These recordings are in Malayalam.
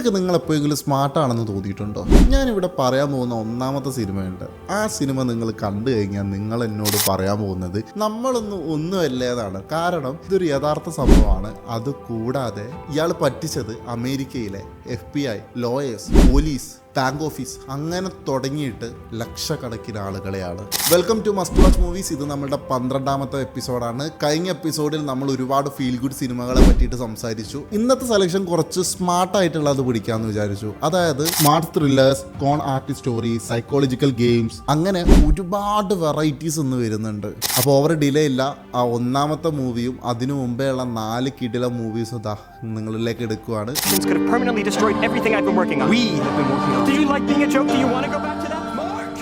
നിങ്ങൾക്ക് എപ്പോഴെങ്കിലും സ്മാർട്ടാണെന്ന് തോന്നിയിട്ടുണ്ടോ? ഞാനിവിടെ പറയാൻ പോകുന്ന ഒന്നാമത്തെ സിനിമയുണ്ട്. ആ സിനിമ നിങ്ങൾ കണ്ടു കഴിഞ്ഞാൽ നിങ്ങൾ എന്നോട് പറയാൻ പോകുന്നത് ഒന്നുമല്ലേതാണ്. കാരണം ഇതൊരു യഥാർത്ഥ സംഭവമാണ്. അത് കൂടാതെ ഇയാൾ പറ്റിച്ചത് അമേരിക്കയിലെ FBI, lawyers, police, bank office അങ്ങനെ തുടങ്ങിയിട്ട് ലക്ഷക്കണക്കിന് ആളുകളെയാണ്. Welcome to must watch movies. ഇത് നമ്മളുടെ 12ാമത്തെ എപ്പിസോഡാണ്. കഴിഞ്ഞ എപ്പിസോഡിൽ നമ്മൾ ഒരുപാട് ഫീൽ ഗുഡ് സിനിമകളെ പറ്റിയിട്ട് സംസാരിച്ചു. ഇന്നത്തെ സെലക്ഷൻ കുറച്ച് സ്മാർട്ടായിട്ടുള്ളത് പിടിക്കാമെന്ന് വിചാരിച്ചു. അതായത് സ്മാർട്ട് ത്രില്ലേഴ്സ്, കോൺ ആർട്ട് സ്റ്റോറീസ്, സൈക്കോളജിക്കൽ ഗെയിംസ്, അങ്ങനെ ഒരുപാട് വെറൈറ്റീസ് ഇന്ന് വരുന്നുണ്ട്. അപ്പോൾ ഓവർ ഡിലേ ഇല്ല, ആ ഒന്നാമത്തെ മൂവിയും അതിനു മുമ്പേ ഉള്ള 4 കിടില മൂവീസും നിങ്ങളിലേക്ക് എടുക്കുവാണ്. Did you like being a joke? Do you want to go back to that? Mark!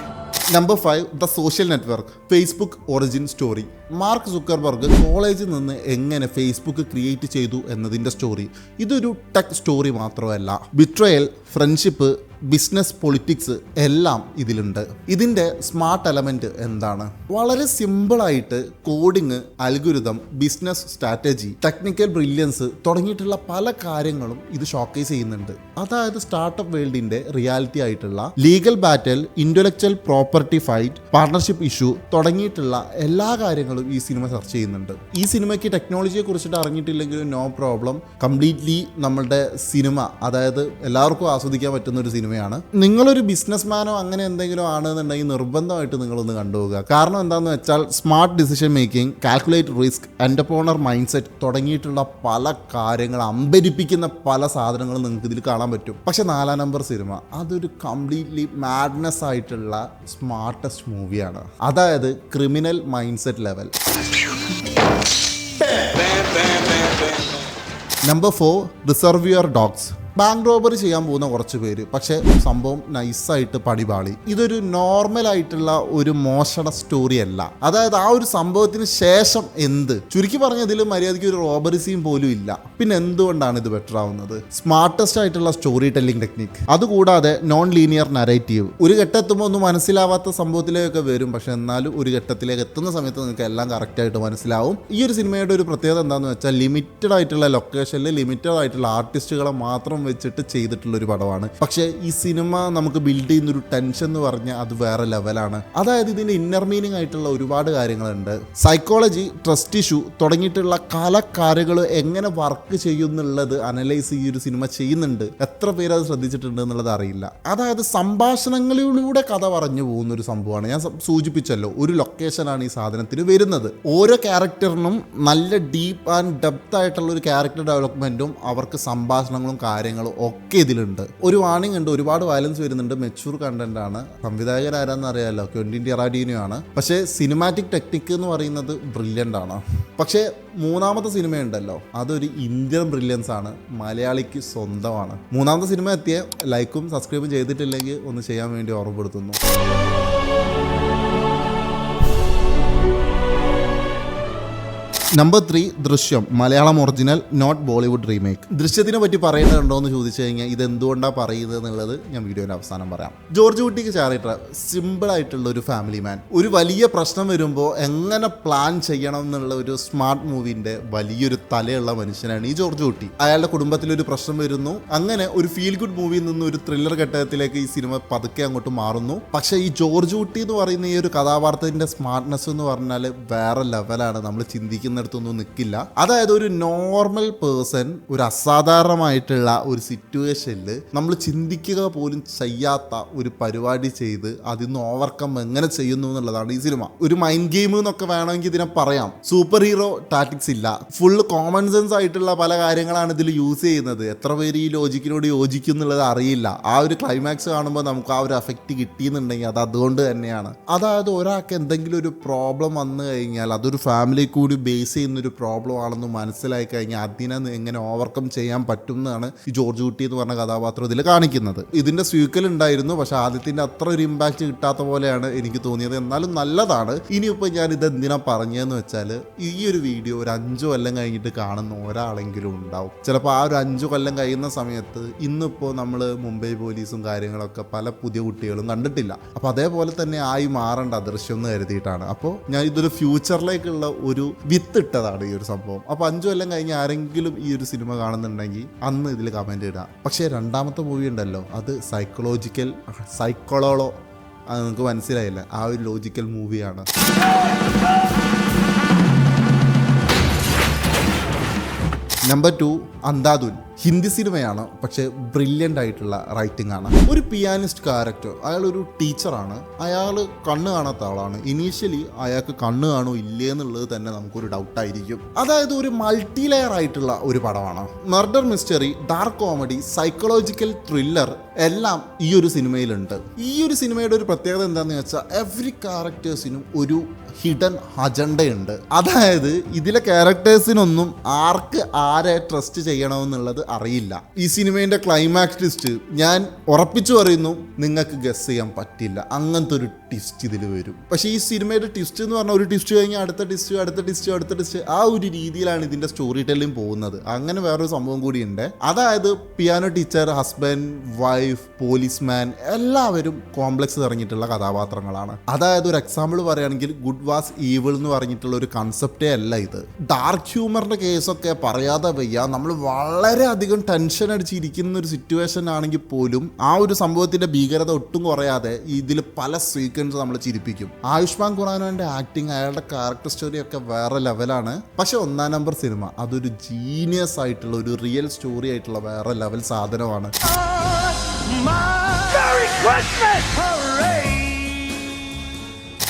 Number 5, the social network, Facebook origin story. Mark Zuckerberg കോളേജിൽ നിന്ന് എങ്ങനെ ഫേസ്ബുക്ക് ക്രിയേറ്റ് ചെയ്തു എന്നതിൻ്റെ സ്റ്റോറി. ഇതൊരു ടെക് സ്റ്റോറി മാത്രമല്ല, ബിട്രയൽ, ഫ്രണ്ട്ഷിപ്പ്, ബിസിനസ്, പൊളിറ്റിക്സ് എല്ലാം ഇതിലുണ്ട്. ഇതിൻ്റെ സ്മാർട്ട് എലമെൻറ്റ് എന്താണ്? വളരെ സിമ്പിളായിട്ട് coding, algorithm, business strategy, technical brilliance തുടങ്ങിയിട്ടുള്ള പല കാര്യങ്ങളും ഇത് ഷോക്കേസ് ചെയ്യുന്നുണ്ട്. അതായത് സ്റ്റാർട്ടപ്പ് വേൾഡിൻ്റെ റിയാലിറ്റി ആയിട്ടുള്ള legal battle, intellectual property fight, partnership issue തുടങ്ങിയിട്ടുള്ള എല്ലാ കാര്യങ്ങളും ഈ സിനിമ ചർച്ച ചെയ്യുന്നുണ്ട്. ഈ സിനിമയ്ക്ക് ടെക്നോളജിയെ കുറിച്ചിട്ട് അറിഞ്ഞിട്ടില്ലെങ്കിലും നോ പ്രോബ്ലം, കംപ്ലീറ്റ്ലി നമ്മളുടെ സിനിമ, അതായത് എല്ലാവർക്കും ആസ്വദിക്കാൻ പറ്റുന്ന ഒരു സിനിമയാണ്. നിങ്ങളൊരു ബിസിനസ്മാനോ അങ്ങനെ എന്തെങ്കിലും ആണെന്നുണ്ടെങ്കിൽ നിർബന്ധമായിട്ട് നിങ്ങളൊന്ന് കണ്ടുപോകുക. കാരണം എന്താണെന്ന് വെച്ചാൽ smart decision making, calculate risk, entrepreneur mind set തുടങ്ങിയിട്ടുള്ള പല കാര്യങ്ങൾ, അമ്പരിപ്പിക്കുന്ന പല സാധനങ്ങളും നിങ്ങൾക്ക് ഇതിൽ കാണാൻ പറ്റും. പക്ഷെ 4ാം നമ്പർ സിനിമ അതൊരു കംപ്ലീറ്റ്ലി മാഡ്നെസ് ആയിട്ടുള്ള സ്മാർട്ടസ്റ്റ് മൂവിയാണ്. അതായത് criminal mind set level. Number 4, റിസർവിയർ dogs. Bank robbery ചെയ്യാൻ പോകുന്ന കുറച്ച് പേര്, പക്ഷേ സംഭവം നൈസായിട്ട് പടിപാളി. ഇതൊരു നോർമലായിട്ടുള്ള ഒരു മോഷണ സ്റ്റോറി അല്ല. അതായത് ആ ഒരു സംഭവത്തിന് ശേഷം ചുരുക്കി പറഞ്ഞ ഇതിൽ മര്യാദയ്ക്ക് ഒരു റോബറി സീൻ പോലും ഇല്ല. പിന്നെ എന്തുകൊണ്ടാണ് ഇത് ബെറ്റർ ആവുന്നത്? സ്മാർട്ടസ്റ്റ് ആയിട്ടുള്ള സ്റ്റോറി ടെല്ലിംഗ് ടെക്നിക്, അതുകൂടാതെ നോൺ ലീനിയർ നരേറ്റീവ്. ഒരു ഘട്ടമെത്തുമ്പോൾ ഒന്നും മനസ്സിലാവാത്ത സംഭവത്തിലേക്കൊക്കെ വരും, പക്ഷെ എന്നാലും ഒരു ഘട്ടത്തിലേക്ക് എത്തുന്ന സമയത്ത് നിങ്ങൾക്ക് എല്ലാം കറക്റ്റായിട്ട് മനസ്സിലാവും. ഈ ഒരു സിനിമയുടെ ഒരു പ്രത്യേകത എന്താണെന്ന് വെച്ചാൽ ലിമിറ്റഡ് ആയിട്ടുള്ള ലൊക്കേഷനിൽ ലിമിറ്റഡ് ആയിട്ടുള്ള ആർട്ടിസ്റ്റുകളെ മാത്രം വെച്ചിട്ട് ചെയ്തിട്ടുള്ളൊരു പടമാണ്. പക്ഷേ ഈ സിനിമ നമുക്ക് ബിൽഡ് ചെയ്യുന്നൊരു ടെൻഷൻ എന്ന് പറഞ്ഞാൽ അത് വേറെ ലെവലാണ്. അതായത് ഇതിൻ്റെ ഇന്നർ മീനിങ് ആയിട്ടുള്ള ഒരുപാട് കാര്യങ്ങളുണ്ട്. സൈക്കോളജി, ട്രസ്റ്റ് ഇഷ്യൂ തുടങ്ങിയിട്ടുള്ള കാര്യങ്ങൾ എങ്ങനെ വർക്ക് ചെയ്യുന്നുള്ളത് അനലൈസ് ഈ ഒരു സിനിമ ചെയ്യുന്നുണ്ട്. എത്ര പേര് അത് ശ്രദ്ധിച്ചിട്ടുണ്ട് എന്നുള്ളത് അറിയില്ല. അതായത് സംഭാഷണങ്ങളിലൂടെ കഥ പറഞ്ഞു പോകുന്ന ഒരു സംഭവമാണ്. ഞാൻ സൂചിപ്പിച്ചല്ലോ, ഒരു ലൊക്കേഷനാണ് ഈ സാധനത്തിന് വരുന്നത്. ഓരോ ക്യാരക്ടറിനും നല്ല ഡീപ്പ് ആൻഡ് ഡെപ്ത് ആയിട്ടുള്ള ഒരു ക്യാരക്ടർ ഡെവലപ്മെൻറ്റും അവർക്ക് സംഭാഷണങ്ങളും കാര്യങ്ങളും ഒക്കെ ഇതിലുണ്ട്. ഒരു വാണിംഗ് ഉണ്ട്, ഒരുപാട് വയലൻസ് വരുന്നുണ്ട്, മെച്ചൂർ കണ്ടന്റ് ആണ്. സംവിധായകൻ ആരാന്ന് അറിയാലോ, ക്വെന്റിൻ ടാറാന്റിനോ ആണ്. പക്ഷേ സിനിമാറ്റിക് ടെക്നിക്ക് എന്ന് പറയുന്നത് ബ്രില്യൻ്റ് ആണ്. പക്ഷേ 3ാമത്തെ സിനിമയുണ്ടല്ലോ, അതൊരു ഇന്ത്യൻ ബ്രില്യൻസ് ആണ്, മലയാളിക്ക് സ്വന്തമാണ്. 3ാമത്തെ സിനിമ എത്തിയ ലൈക്കും സബ്സ്ക്രൈബും ചെയ്തിട്ടില്ലെങ്കിൽ ഒന്ന് ചെയ്യാൻ വേണ്ടി ഓർമ്മപ്പെടുത്തുന്നു. Number 3, Drishyam, Malayalam original, not Bollywood remake. ദൃശ്യത്തിനെ പറ്റി പറയേണ്ടതുണ്ടോ എന്ന് ചോദിച്ചു കഴിഞ്ഞാൽ ഇത് എന്തുകൊണ്ടാണ് പറയുന്നത് എന്നുള്ളത് ഞാൻ വീഡിയോയുടെ അവസാനം പറയാം. ജോർജ് കുട്ടിക്ക് ചാരിത്ര സിമ്പിൾ ആയിട്ടുള്ള ഒരു ഫാമിലി മാൻ. ഒരു വലിയ പ്രശ്നം വരുമ്പോൾ എങ്ങനെ പ്ലാൻ ചെയ്യണം എന്നുള്ള ഒരു സ്മാർട്ട് മൂവിൻ്റെ വലിയൊരു തലയുള്ള മനുഷ്യനാണ് ഈ ജോർജ് കുട്ടി. അയാളുടെ കുടുംബത്തിലൊരു പ്രശ്നം വരുന്നു. അങ്ങനെ ഒരു ഫീൽ ഗുഡ് മൂവിയിൽ നിന്ന് ഒരു ത്രില്ലർ ഘട്ടത്തിലേക്ക് ഈ സിനിമ പതുക്കെ അങ്ങോട്ട് മാറുന്നു. പക്ഷേ ഈ ജോർജ് കുട്ടി എന്ന് പറയുന്ന ഈ ഒരു കഥാപാത്രത്തിൻ്റെ സ്മാർട്ട്നെസ് എന്ന് പറഞ്ഞാൽ വേറെ ലെവലാണ്. നമ്മൾ ചിന്തിക്കുന്ന ൊന്നും നിൽക്കില്ല. അതായത് ഒരു നോർമൽ പേഴ്സൺ ഒരു അസാധാരണമായിട്ടുള്ള ഒരു സിറ്റുവേഷനിൽ നമ്മൾ ചിന്തിക്കുക പോലും ചെയ്യാത്ത ഒരു പരിപാടി ചെയ്ത് അതിന്ന് ഓവർകം എങ്ങനെ ചെയ്യുന്നു എന്നുള്ളതാണ് ഈ സിനിമ. ഒരു മൈൻഡ് ഗെയിം എന്നൊക്കെ വേണമെങ്കിൽ ഇതിനെ പറയാം. സൂപ്പർ ഹീറോ ടാറ്റിക്സ് ഇല്ല, ഫുള്ള് കോമൺ സെൻസ് ആയിട്ടുള്ള പല കാര്യങ്ങളാണ് ഇതിൽ യൂസ് ചെയ്യുന്നത്. എത്ര പേര് ഈ ലോജിക്കിനോട് യോജിക്കും എന്നുള്ളത് അറിയില്ല. ആ ഒരു ക്ലൈമാക്സ് കാണുമ്പോൾ നമുക്ക് ആ ഒരു എഫക്റ്റ് കിട്ടിയെന്നുണ്ടെങ്കിൽ അത് അതുകൊണ്ട് തന്നെയാണ്. അതായത് ഒരാൾക്ക് എന്തെങ്കിലും ഒരു പ്രോബ്ലം വന്നു കഴിഞ്ഞാൽ അതൊരു ഫാമിലി കൂടി ബേസ് ചെയ്യുന്നൊരു പ്രോബ്ലം ആണെന്ന് മനസ്സിലായി കഴിഞ്ഞാൽ അതിനെ എങ്ങനെ ഓവർകം ചെയ്യാൻ പറ്റും എന്നാണ് ഈ ജോർജ് കുട്ടി എന്ന് പറഞ്ഞ കഥാപാത്രം ഇതിൽ കാണിക്കുന്നത്. ഇതിൻ്റെ സ്വീക്കൽ ഉണ്ടായിരുന്നു, പക്ഷെ ആദ്യത്തിൻ്റെ അത്ര ഒരു ഇമ്പാക്റ്റ് കിട്ടാത്ത പോലെയാണ് എനിക്ക് തോന്നിയത്. എന്നാലും നല്ലതാണ്. ഇനിയിപ്പോൾ ഞാൻ ഇത് എന്തിനാ പറഞ്ഞതെന്ന് വെച്ചാൽ, ഈ ഒരു വീഡിയോ ഒരു 5 കൊല്ലം കഴിഞ്ഞിട്ട് കാണുന്ന ഒരാളെങ്കിലും ഉണ്ടാവും. ചിലപ്പോൾ ആ ഒരു 5 കൊല്ലം കഴിയുന്ന സമയത്ത് ഇന്നിപ്പോൾ നമ്മൾ മുംബൈ പോലീസും കാര്യങ്ങളൊക്കെ പല പുതിയ കുട്ടികളും കണ്ടിട്ടില്ല. അപ്പോൾ അതേപോലെ തന്നെ ആയി മാറേണ്ട ദൃശ്യം എന്ന് കരുതിയിട്ടാണ്. അപ്പോൾ ഞാൻ ഇതൊരു ഫ്യൂച്ചറിലേക്കുള്ള ഒരു വിത്ത് എടുത്തിട്ടതാണ് ഈ ഒരു സംഭവം. അപ്പോൾ 5 കൊല്ലം കഴിഞ്ഞ് ആരെങ്കിലും ഈ ഒരു സിനിമ കാണുന്നുണ്ടെങ്കിൽ അന്ന് ഇതിൽ കമൻറ്റ് ഇടാം. പക്ഷേ രണ്ടാമത്തെ മൂവി ഉണ്ടല്ലോ, അത് സൈക്കോളോ അത് നിങ്ങൾക്ക് മനസ്സിലായില്ല, ആ ഒരു ലോജിക്കൽ മൂവിയാണ്. നമ്പർ 2 അന്ധാധുൻ. ഹിന്ദി സിനിമയാണ്, പക്ഷേ ബ്രില്യൻ്റ് ആയിട്ടുള്ള റൈറ്റിംഗ് ആണ്. ഒരു പിയാനിസ്റ്റ് ക്യാരക്ടർ, അയാൾ ഒരു ടീച്ചറാണ്, അയാൾ കണ്ണ് കാണാത്ത ആളാണ്. ഇനീഷ്യലി അയാൾക്ക് കണ്ണ് കാണോ ഇല്ലേ എന്നുള്ളത് തന്നെ നമുക്കൊരു ഡൗട്ടായിരിക്കും. അതായത് ഒരു മൾട്ടി ലെയർ ആയിട്ടുള്ള ഒരു പടമാണ്. Murder mystery, dark comedy, psychological thriller എല്ലാം ഈ ഒരു സിനിമയിലുണ്ട്. ഈ ഒരു സിനിമയുടെ ഒരു പ്രത്യേകത എന്താണെന്ന് വെച്ചാൽ എവറി ക്യാരക്ടേഴ്സിനും ഒരു ഹിഡൻ അജണ്ടയുണ്ട്. അതായത് ഇതിലെ ക്യാരക്ടേഴ്സിനൊന്നും ആർക്ക് ആരെ ട്രസ്റ്റ് ചെയ്യണമെന്നുള്ളത് അറിയില്ല. ഈ സിനിമേൻ്റെ ക്ലൈമാക്സ് ട്വിസ്റ്റ് ഞാൻ ഉറപ്പിച്ചു പറയുന്നു, നിങ്ങൾക്ക് ഗസ് ചെയ്യാൻ പറ്റില്ല. അങ്ങനത്തെ ഒരു ട്വിസ്റ്റ് ഇതിൽ വരും. പക്ഷേ ഈ സിനിമയുടെ ട്വിസ്റ്റ് എന്ന് പറഞ്ഞാൽ ഒരു ട്വിസ്റ്റ് കഴിഞ്ഞാൽ അടുത്ത ട്വിസ്റ്റ് ആ ഒരു രീതിയിലാണ് ഇതിൻ്റെ സ്റ്റോറി ടെല്ലിംഗ് പോകുന്നത്. അങ്ങനെ വേറൊരു സംഭവം കൂടിയുണ്ട്. അതായത് piano teacher, husband, wife, policeman എല്ലാവരും കോംപ്ലക്സ് ഇറങ്ങിയിട്ടുള്ള കഥാപാത്രങ്ങളാണ്. അതായത് ഒരു എക്സാമ്പിൾ പറയുകയാണെങ്കിൽ ഗുഡ് വാസ് ഈവിൾ എന്ന് പറഞ്ഞിട്ടുള്ള ഒരു കൺസെപ്റ്റേ അല്ല ഇത്. ഡാർക്ക് ഹ്യൂമറിൻ്റെ കേസൊക്കെ പറയാതെ വയ്യ, നമ്മൾ വളരെയധികം ടെൻഷൻ അടിച്ചിരിക്കുന്ന ഒരു സിറ്റുവേഷൻ ആണെങ്കിൽ പോലും ആ ഒരു സംഭവത്തിൻ്റെ ഭീകരത ഒട്ടും കുറയാതെ ഇതിൽ പല സീക്വൻസ് നമ്മൾ ചിരിപ്പിക്കും. ആയുഷ്മാൻ ഖുറാനോൻ്റെ ആക്ടിങ്, അയാളുടെ ക്യാരക്ടർ സ്റ്റോറി ഒക്കെ വേറെ ലെവലാണ്. പക്ഷെ 1-ാം നമ്പർ സിനിമ അതൊരു ജീനിയസ് ആയിട്ടുള്ള ഒരു റിയൽ സ്റ്റോറി ആയിട്ടുള്ള വേറെ ലെവൽ സാധനമാണ്.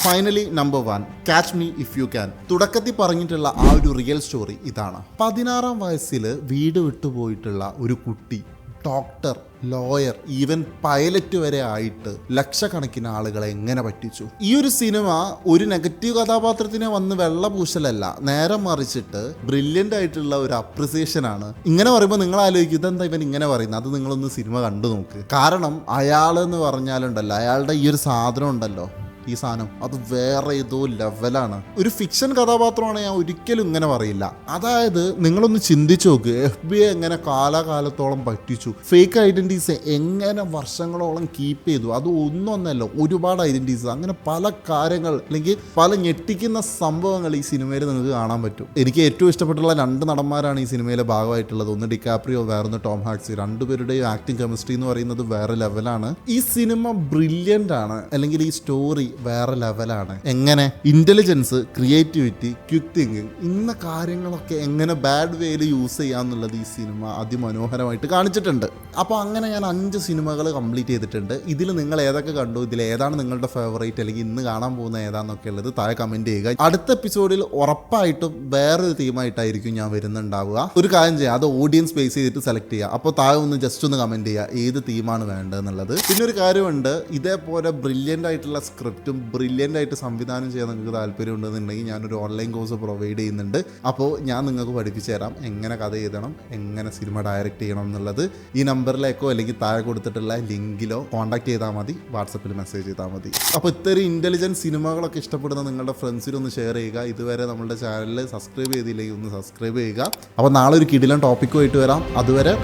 Finally number 1 catch me if you can. തുടക്കത്തിൽ പറഞ്ഞിട്ടുള്ള ആ ഒരു റിയൽ സ്റ്റോറി ഇതാണ്. 16-ാം വയസ്സിൽ വീട് വിട്ടുപോയിട്ടുള്ള ഒരു കുട്ടി ഡോക്ടർ, ലോയർ, ഈവൻ പൈലറ്റ് വരെ ആയിട്ട് ലക്ഷക്കണക്കിന് ആളുകളെ എങ്ങനെ പറ്റിച്ചു. ഈ ഒരു സിനിമ ഒരു നെഗറ്റീവ് കഥാപാത്രത്തിനെ വന്ന് വെള്ളപൂശലല്ല, നേരെ മറിച്ചിട്ട് ബ്രില്യൻ്റ് ആയിട്ടുള്ള ഒരു അപ്രിസിയേഷൻ ആണ്. ഇങ്ങനെ പറയുമ്പോൾ നിങ്ങൾ ആലോചിക്കും ഇതെന്താ ഇവൻ ഇങ്ങനെ പറയുന്നത്. അത് നിങ്ങളൊന്ന് സിനിമ കണ്ടു നോക്ക്. കാരണം അയാളെന്ന് പറഞ്ഞാലുണ്ടല്ലോ, അയാളുടെ ഈ ഒരു സാധനം ഉണ്ടല്ലോ, ഈ സാധനം അത് വേറെ ഏതോ ലെവലാണ്. ഒരു ഫിക്ഷൻ കഥാപാത്രമാണ്, ഞാൻ ഒരിക്കലും ഇങ്ങനെ പറയില്ല. അതായത് നിങ്ങളൊന്ന് ചിന്തിച്ചു നോക്ക്, FBI എങ്ങനെ കാലാകാലത്തോളം പറ്റിച്ചു, ഫേക്ക് ഐഡന്റിറ്റീസ് എങ്ങനെ വർഷങ്ങളോളം കീപ്പ് ചെയ്തു. അത് ഒന്നൊന്നല്ല, ഒരുപാട് ഐഡന്റിറ്റീസ്, അങ്ങനെ പല കാര്യങ്ങൾ അല്ലെങ്കിൽ പല ഞെട്ടിക്കുന്ന സംഭവങ്ങൾ ഈ സിനിമയിൽ നിങ്ങൾക്ക് കാണാൻ പറ്റും. എനിക്ക് ഏറ്റവും ഇഷ്ടപ്പെട്ടുള്ള 2 നടന്മാരാണ് ഈ സിനിമയിലെ ഭാഗമായിട്ടുള്ളത്. ഒന്ന് ഡിക്കാപ്രിയോ, വേറൊന്ന് ടോം ഹാക്സി. രണ്ടുപേരുടെയും ആക്ടിങ് കെമിസ്ട്രി എന്ന് പറയുന്നത് വേറെ ലെവലാണ്. ഈ സിനിമ ബ്രില്യൻ്റ് ആണ്, അല്ലെങ്കിൽ ഈ സ്റ്റോറി വേറെ ലെവലാണ്. എങ്ങനെ ഇന്റലിജൻസ്, ക്രിയേറ്റിവിറ്റി, ക്വിക്ക് തിങ്കിങ് ഇന്ന കാര്യങ്ങളൊക്കെ എങ്ങനെ ബാഡ് വേയിൽ യൂസ് ചെയ്യാന്നുള്ളത് ഈ സിനിമ അതിമനോഹരമായിട്ട് കാണിച്ചിട്ടുണ്ട്. അപ്പോൾ അങ്ങനെ ഞാൻ 5 സിനിമകൾ കംപ്ലീറ്റ് ചെയ്തിട്ടുണ്ട്. ഇതിൽ നിങ്ങൾ ഏതൊക്കെ കണ്ടു, ഇതിൽ ഏതാണ് നിങ്ങളുടെ ഫേവറേറ്റ്, അല്ലെങ്കിൽ ഇന്ന് കാണാൻ പോകുന്ന ഏതാണെന്നൊക്കെ ഉള്ളത് താഴെ കമൻറ്റ് ചെയ്യുക. അടുത്ത എപ്പിസോഡിൽ ഉറപ്പായിട്ടും വേറൊരു തീമായിട്ടായിരിക്കും ഞാൻ വരുന്നുണ്ടാവുക. ഒരു കാര്യം ചെയ്യുക, അത് ഓഡിയൻസ് ബേസ് ചെയ്തിട്ട് സെലക്ട് ചെയ്യുക. അപ്പോൾ താഴെ ഒന്ന് ജസ്റ്റ് ഒന്ന് കമൻറ്റ് ചെയ്യുക ഏത് തീമാണ് വേണ്ടതെന്നുള്ളത്. പിന്നെ ഒരു കാര്യമുണ്ട്, ഇതേപോലെ ബ്രില്യൻ്റ് ആയിട്ടുള്ള സ്ക്രിപ്റ്റും ബ്രില്യൻ്റ് ആയിട്ട് സംവിധാനം ചെയ്യാൻ നിങ്ങൾക്ക് താല്പര്യം ഉണ്ടെന്നുണ്ടെങ്കിൽ ഞാനൊരു ഓൺലൈൻ കോഴ്സ് പ്രൊവൈഡ് ചെയ്യുന്നുണ്ട്. അപ്പോൾ ഞാൻ നിങ്ങൾക്ക് പഠിപ്പിച്ചു തരാം എങ്ങനെ കഥ എഴുതണം, എങ്ങനെ സിനിമ ഡയറക്റ്റ് ചെയ്യണം എന്നുള്ളത്. ഈ നമ്പറിലേക്കോ അല്ലെങ്കിൽ താഴെ കൊടുത്തിട്ടുള്ള ലിങ്കിലോ കോൺടാക്ട് ചെയ്താൽ മതി, വാട്സപ്പിൽ മെസ്സേജ് ചെയ്താൽ മതി. അപ്പോൾ ഇത്തരം ഇൻ്റലിജൻറ്റ് സിനിമകളൊക്കെ ഇഷ്ടപ്പെടുന്ന നിങ്ങളുടെ ഫ്രണ്ട്സിനൊന്ന് ഷെയർ ചെയ്യുക. ഇതുവരെ നമ്മുടെ ചാനൽ സബ്സ്ക്രൈബ് ചെയ്തില്ലെങ്കിൽ ഒന്ന് സബ്സ്ക്രൈബ് ചെയ്യുക. അപ്പോൾ നാളെ ഒരു കിടിലൻ ടോപ്പിക്കുമായിട്ട് വരാം. അതുവരെ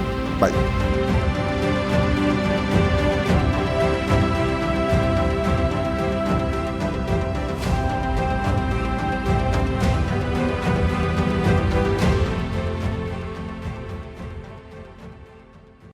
ബൈ.